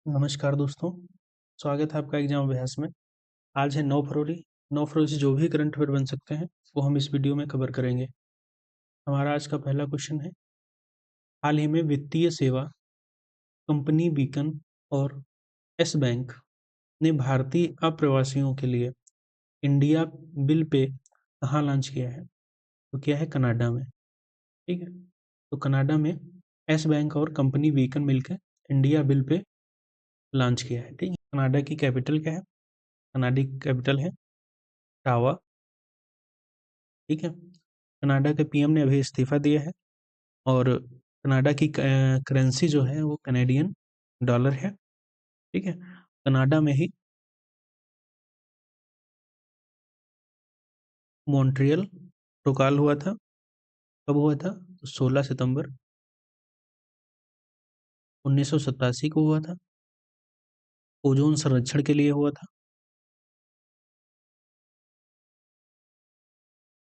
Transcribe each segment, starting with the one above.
नमस्कार दोस्तों, स्वागत है आपका एग्जाम अभ्यास में। आज है 9 फरवरी। 9 फरवरी से जो भी करंट अफेयर बन सकते हैं वो हम इस वीडियो में कवर करेंगे। हमारा आज का पहला क्वेश्चन है, हाल ही में वित्तीय सेवा कंपनी बीकन और एस बैंक ने भारतीय अप्रवासियों के लिए इंडिया बिल पे कहाँ लॉन्च किया है? तो किया है कनाडा में। ठीक है, तो कनाडा में एस बैंक और कंपनी बीकन मिलकर इंडिया बिल पे लॉन्च किया है। ठीक है, कनाडा की कैपिटल क्या है? कनाडा की कैपिटल है ओटावा। ठीक है, कनाडा के पीएम ने अभी इस्तीफा दिया है और कनाडा की करेंसी जो है वो कैनेडियन डॉलर है। ठीक है, कनाडा में ही मॉन्ट्रियल प्रोटोकॉल हुआ था। कब हुआ था? 16 सितंबर 1987 को हुआ था। ओजोन संरक्षण के लिए हुआ था।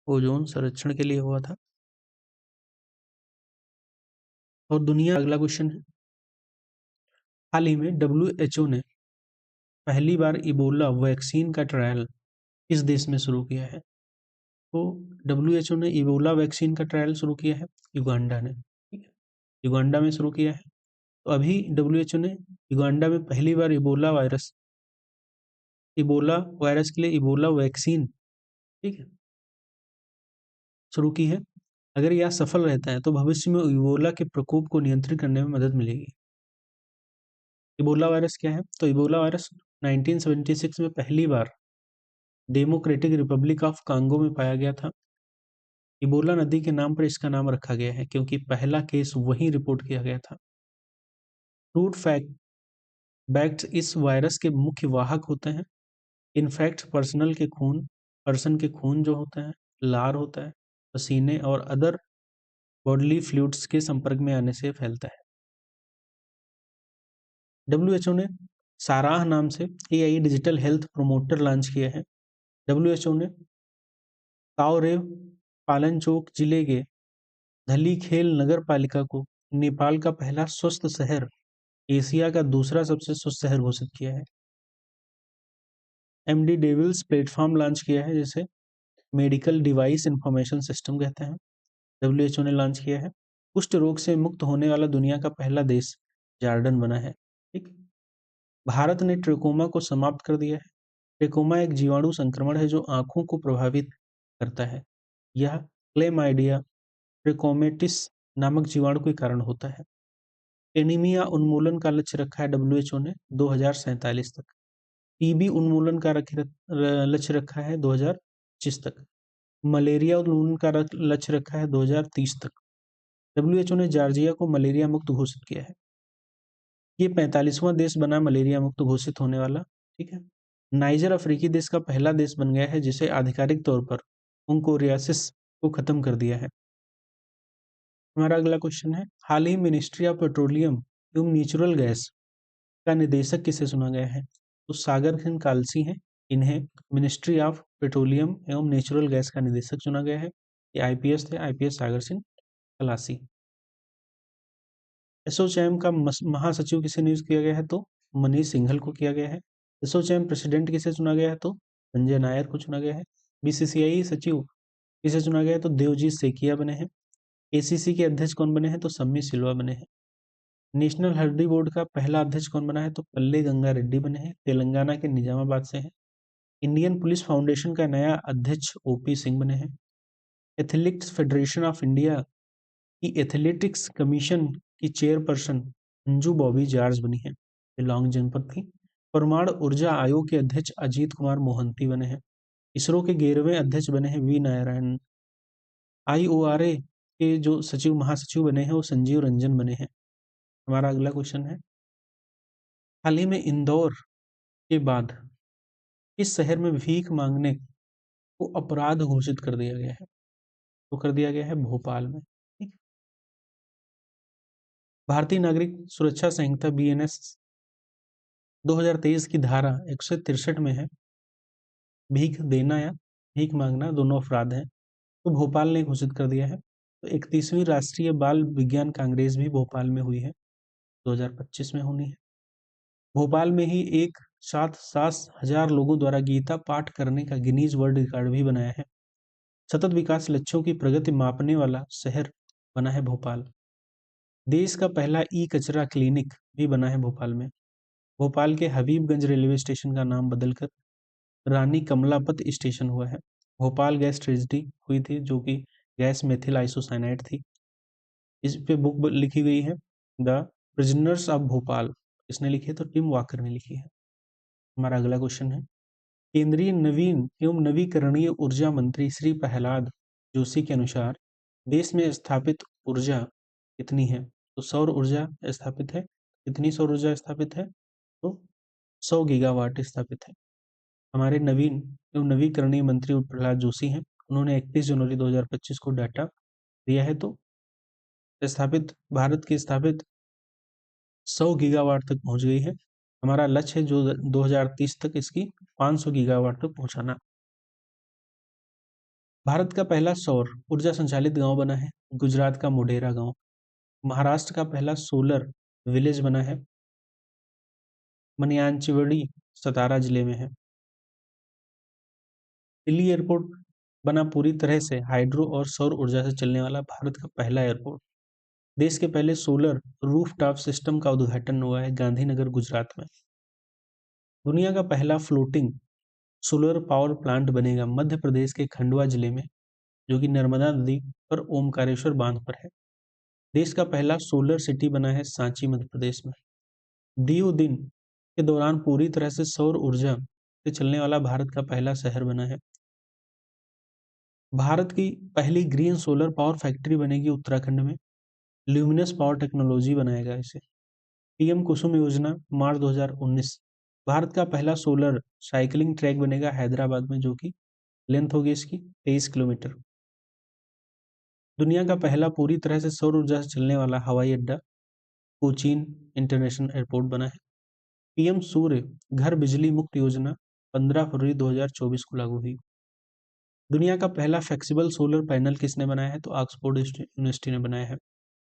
ओजोन संरक्षण के लिए हुआ था। और दुनिया, अगला क्वेश्चन है, हाल ही में WHO ने पहली बार इबोला वैक्सीन का ट्रायल किस देश में शुरू किया है? तो WHO ने इबोला वैक्सीन का ट्रायल शुरू किया है युगांडा ने। ठीक है, युगांडा में शुरू किया है। तो अभी WHO ने युगांडा में पहली बार इबोला वायरस के लिए इबोला वैक्सीन, ठीक है, शुरू की है। अगर यह सफल रहता है तो भविष्य में इबोला के प्रकोप को नियंत्रित करने में मदद मिलेगी। इबोला वायरस क्या है? तो इबोला वायरस 1976 में पहली बार डेमोक्रेटिक रिपब्लिक ऑफ कांगो में पाया गया था। इबोला नदी के नाम पर इसका नाम रखा गया है क्योंकि पहला केस वहीं रिपोर्ट किया गया था। फ्रूट फैक्ट बैक्ट इस वायरस के मुख्य वाहक होते हैं। इनफैक्ट पर्सन के खून जो होता है, लार होता है, पसीने और अदर बॉडली फ्लूइड्स के संपर्क में आने से फैलता है। WHO ने साराह नाम से AI digital health promoter launch किया है। WHO ने ताओरेव पालनचोक जिले के धलीखेल नगर पालिका को नेपाल का पहला स्वस्थ शहर, एशिया का दूसरा सबसे स्वस्थ शहर घोषित किया है। MD डेविल्स प्लेटफॉर्म लॉन्च किया है जिसे मेडिकल डिवाइस इंफॉर्मेशन सिस्टम कहते हैं। WHO ने लॉन्च किया है। कुष्ठ रोग से मुक्त होने वाला दुनिया का पहला देश जॉर्डन बना है। ठीक, भारत ने ट्रिकोमा को समाप्त कर दिया है। ट्रिकोमा एक जीवाणु संक्रमण है जो आंखों को प्रभावित करता है। यह क्लेमाइडिया ट्रिकोमेटिस नामक जीवाणु के कारण होता है। एनीमिया उन्मूलन का लक्ष्य रखा है WHO ने 2047 तक। टीबी उन्मूलन का लक्ष्य रखा है 2025 तक। मलेरिया उन्मूलन का लक्ष्य रखा है 2030 तक। WHO ने जॉर्जिया को मलेरिया मुक्त घोषित किया है। ये 45वां देश बना मलेरिया मुक्त घोषित होने वाला। ठीक है, नाइजर अफ्रीकी देश का पहला देश बन गया है जिसे आधिकारिक तौर पर ओंकोरियासिस को खत्म कर दिया है। हमारा अगला क्वेश्चन है, हाल ही मिनिस्ट्री ऑफ पेट्रोलियम एवं नेचुरल गैस का निदेशक किसे चुना गया है? तो सागर सिंह कालसी हैं। इन्हें मिनिस्ट्री ऑफ पेट्रोलियम एवं नेचुरल गैस का निदेशक चुना गया है। ये IPS थे, IPS सागर सिंह कलासी। एसोचैम का महासचिव किसे नियुक्त किया गया है? तो मनीष सिंघल को किया गया है। एसोचैम प्रेसिडेंट किसे चुना गया है? तो संजय नायर को चुना गया है। BCCI सचिव किसे चुना गया है? तो देवजीत सेकिया बने हैं। ACC के अध्यक्ष कौन बने हैं? तो सम्मी सिल्वा बने हैं। नेशनल हर्डी बोर्ड का पहला अध्यक्ष कौन बना है? तो पल्ले गंगा रेड्डी बने हैं, तेलंगाना के निजामाबाद से हैं। इंडियन पुलिस फाउंडेशन का नया अध्यक्ष OP सिंह बने हैं। एथलेटिक्स फेडरेशन ऑफ इंडिया की एथलेटिक्स कमीशन की चेयरपर्सन अंजू बॉबी जॉर्ज बनी है। ये लॉन्ग जंप पर थी। परमाणु ऊर्जा आयोग के अध्यक्ष अजीत कुमार मोहंती बने हैं। इसरो के 11वें अध्यक्ष बने हैं V नारायण। IORA के जो महासचिव बने हैं वो संजीव रंजन बने हैं। हमारा अगला क्वेश्चन है, हाल ही में इंदौर के बाद इस शहर में भीख मांगने को अपराध घोषित कर दिया गया है? तो कर दिया गया है भोपाल में। ठीक, भारतीय नागरिक सुरक्षा संहिता BNS 2023 की धारा 163 में है भीख देना या भीख मांगना दोनों अपराध हैं। तो भोपाल ने घोषित कर दिया है। तो 31वीं राष्ट्रीय बाल विज्ञान कांग्रेस भी भोपाल में हुई है, 2025 में होनी है। भोपाल में ही एक साथ 7,000 लोगों द्वारा गीता पाठ करने का गिनीज वर्ल्ड रिकॉर्ड भी बनाया है। सतत विकास लक्ष्यों की प्रगति मापने वाला शहर बना है भोपाल। देश का पहला ई कचरा क्लिनिक भी बना है भोपाल में। भोपाल के हबीबगंज रेलवे स्टेशन का नाम बदलकर रानी कमलापत स्टेशन हुआ है। भोपाल गैस ट्रेजेडी हुई थी जो कि गैस मेथिल आइसोसाइनाइड थी। इस पे बुक लिखी गई है द प्रिजनर्स ऑफ भोपाल। इसने लिखी है तो टिम वॉकर ने लिखी है। हमारा अगला क्वेश्चन है, केंद्रीय नवीन एवं नवीकरणीय ऊर्जा मंत्री श्री प्रहलाद जोशी के अनुसार देश में स्थापित ऊर्जा कितनी है? तो सौर ऊर्जा स्थापित है। कितनी सौर ऊर्जा स्थापित है? तो 100 गीगावाट स्थापित है। हमारे नवीन एवं नवीकरणीय मंत्री प्रहलाद जोशी हैं। उन्होंने 31 जनवरी 2025 को डाटा दिया है। तो भारत की स्थापित 100 गीगावाट तक पहुंच गई है। हमारा लक्ष्य है जो 2030 तक इसकी 500 गीगावाट तक पहुंचाना। भारत का पहला सौर ऊर्जा संचालित गांव बना है गुजरात का मोढेरा गांव। महाराष्ट्र का पहला सोलर विलेज बना है मनियानचिवड़ी, सतारा जिले में है। दिल्ली एयरपोर्ट बना पूरी तरह से हाइड्रो और सौर ऊर्जा से चलने वाला भारत का पहला एयरपोर्ट। देश के पहले सोलर रूफटॉप सिस्टम का उद्घाटन हुआ है गांधीनगर, गुजरात में। दुनिया का पहला फ्लोटिंग सोलर पावर प्लांट बनेगा मध्य प्रदेश के खंडवा जिले में, जो कि नर्मदा नदी पर ओमकारेश्वर बांध पर है। देश का पहला सोलर सिटी बना है सांची, मध्य प्रदेश में। दियो दिन के दौरान पूरी तरह से सौर ऊर्जा से चलने वाला भारत का पहला शहर बना है। भारत की पहली ग्रीन सोलर पावर फैक्ट्री बनेगी उत्तराखंड में। ल्यूमिनस पावर टेक्नोलॉजी बनाएगा इसे। पीएम कुसुम योजना मार्च 2019। भारत का पहला सोलर साइकिलिंग ट्रैक बनेगा हैदराबाद में, जो कि लेंथ होगी इसकी 23 किलोमीटर। दुनिया का पहला पूरी तरह से सौर ऊर्जा से चलने वाला हवाई अड्डा कोचीन इंटरनेशनल एयरपोर्ट बना है। पीएम सूर्य घर बिजली मुक्त योजना 15 फरवरी 2024 को लागू हुई। दुनिया का पहला फ्लेक्सिबल सोलर पैनल किसने बनाया है? तो ऑक्सफोर्ड यूनिवर्सिटी ने बनाया है।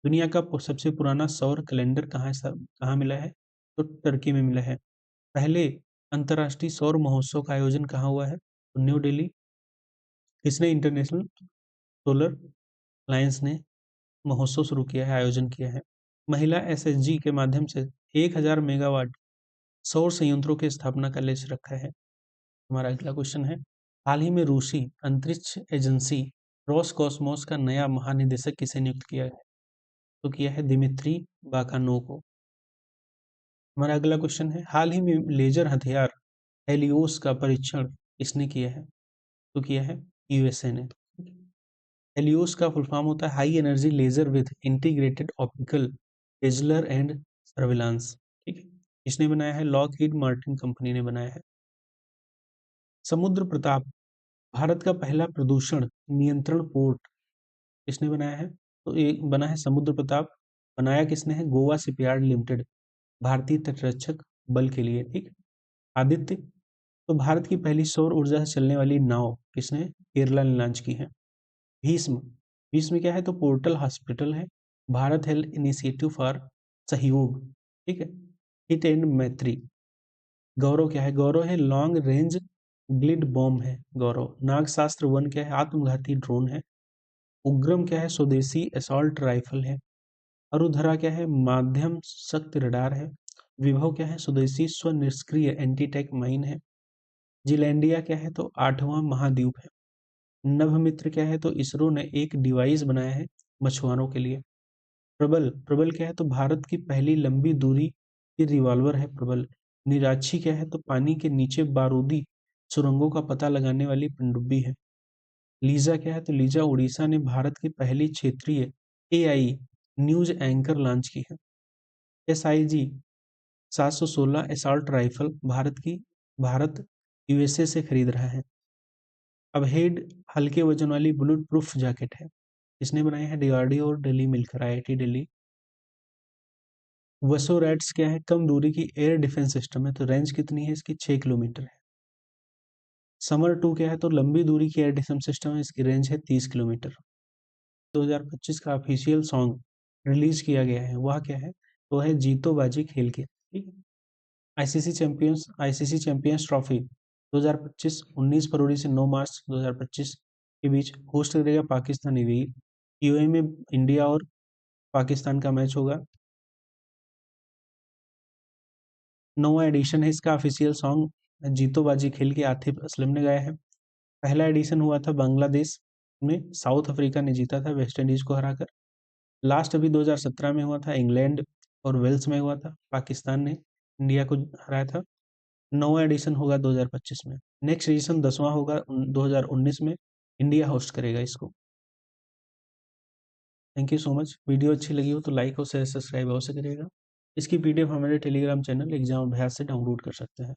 दुनिया का सबसे पुराना सौर कैलेंडर कहाँ मिला है? तो टर्की में मिला है। पहले अंतर्राष्ट्रीय सौर महोत्सव का आयोजन कहाँ हुआ है? तो न्यू दिल्ली। किसने? इंटरनेशनल सोलर अलायंस ने महोत्सव शुरू किया है, आयोजन किया है। महिला एसएचजी के माध्यम से 1000 मेगावाट सौर संयंत्रों की स्थापना का लक्ष्य रखा है। हमारा अगला क्वेश्चन है, हाल ही में रूसी अंतरिक्ष एजेंसी रोसकॉस्मोस का नया महानिदेशक किसे नियुक्त किया है? तो किया है दिमित्री बाकानोव को। हमारा अगला क्वेश्चन है, हाल ही में लेजर हथियार हेलियोस का परीक्षण किसने किया है? तो किया है यूएसए ने। हेलियोस का फुल फॉर्म होता है high energy laser with integrated optical dazzler and surveillance. ठीक है, इसने बनाया है लॉकहीड मार्टिन कंपनी ने बनाया है। समुद्र प्रताप भारत का पहला प्रदूषण नियंत्रण पोर्ट किसने बनाया है? तो एक बना है समुद्र प्रताप। बनाया किसने है? गोवा शिपयार्ड लिमिटेड, भारतीय तटरक्षक बल के लिए। ठीक। आदित्य, तो भारत की पहली सौर ऊर्जा से चलने वाली नाव किसने? केरला ने लॉन्च की है। भीष्म, भीष्म क्या है? तो पोर्टल हॉस्पिटल है। भारत हेल्थ इनिशिएटिव फॉर सहयोग। ठीक है। हिट एंड मैत्री। गौरव क्या है? गौरव है लॉन्ग रेंज ग्लिड बॉम्ब है गौरव। नागशास्त्र वन क्या है? आत्मघाती ड्रोन है। उग्रम क्या है? स्वदेशी असॉल्ट राइफल है। अरुधरा क्या है? माध्यम शक्ति रडार है। विभव क्या है? स्वदेशी स्वनिष्क्रिय एंटी टैंक माइन है। जिलैंडिया क्या है? तो 8वां महाद्वीप है। नभमित्र क्या है? तो इसरो ने एक डिवाइस बनाया है मछुआरों के लिए। प्रबल, प्रबल क्या है? तो भारत की पहली लंबी दूरी की रिवॉल्वर है प्रबल। निराक्षी क्या है? तो पानी के नीचे बारूदी सुरंगों का पता लगाने वाली पनडुब्बी है। लीजा क्या है? तो लीजा उड़ीसा ने भारत की पहली क्षेत्रीय एआई न्यूज एंकर लॉन्च की है। SIG 716 assault rifle Bharat USA से खरीद रहा है। अब हेड हल्के वजन वाली बुलेट प्रूफ जैकेट है। इसने बनाया है डीआरडीओ और दिल्ली मिलकर, आईआईटी दिल्ली। वसोरैट्स क्या है? कम दूरी की एयर डिफेंस सिस्टम है। तो रेंज कितनी है इसकी? 6 किलोमीटर है। समर 2 क्या है? तो लंबी दूरी की एयर डिफेंस सिस्टम है, इसकी रेंज है 30 किलोमीटर। 2025 का ऑफिशियल सॉन्ग रिलीज किया गया है, वह क्या है? वो है जीतो बाजी खेल के। ठीक है। आईसीसी चैंपियंस ट्रॉफी 2025 19 फरवरी से 9 मार्च 2025 के बीच होस्ट करेगा पाकिस्तानी वीर। यूएई में इंडिया और पाकिस्तान का मैच होगा। 9वां एडिशन है इसका। ऑफिशियल सॉन्ग जीतो बाजी खेल के आतिफ असलम ने गाया है। पहला एडिशन हुआ था बांग्लादेश में, साउथ अफ्रीका ने जीता था वेस्ट इंडीज को हराकर। लास्ट अभी 2017 में हुआ था, इंग्लैंड और वेल्स में हुआ था, पाकिस्तान ने इंडिया को हराया था। 9वां एडिशन होगा 2025 में। नेक्स्ट एडिशन 10वां होगा 2019 में, इंडिया होस्ट करेगा इसको। Thank you so much. Video अच्छी लगी हो तो लाइक और शेयर सब्सक्राइब अवश्य करिएगा। इसकी पीडीएफ हमारे टेलीग्राम चैनल एग्जाम अभ्यास से डाउनलोड कर सकते हैं।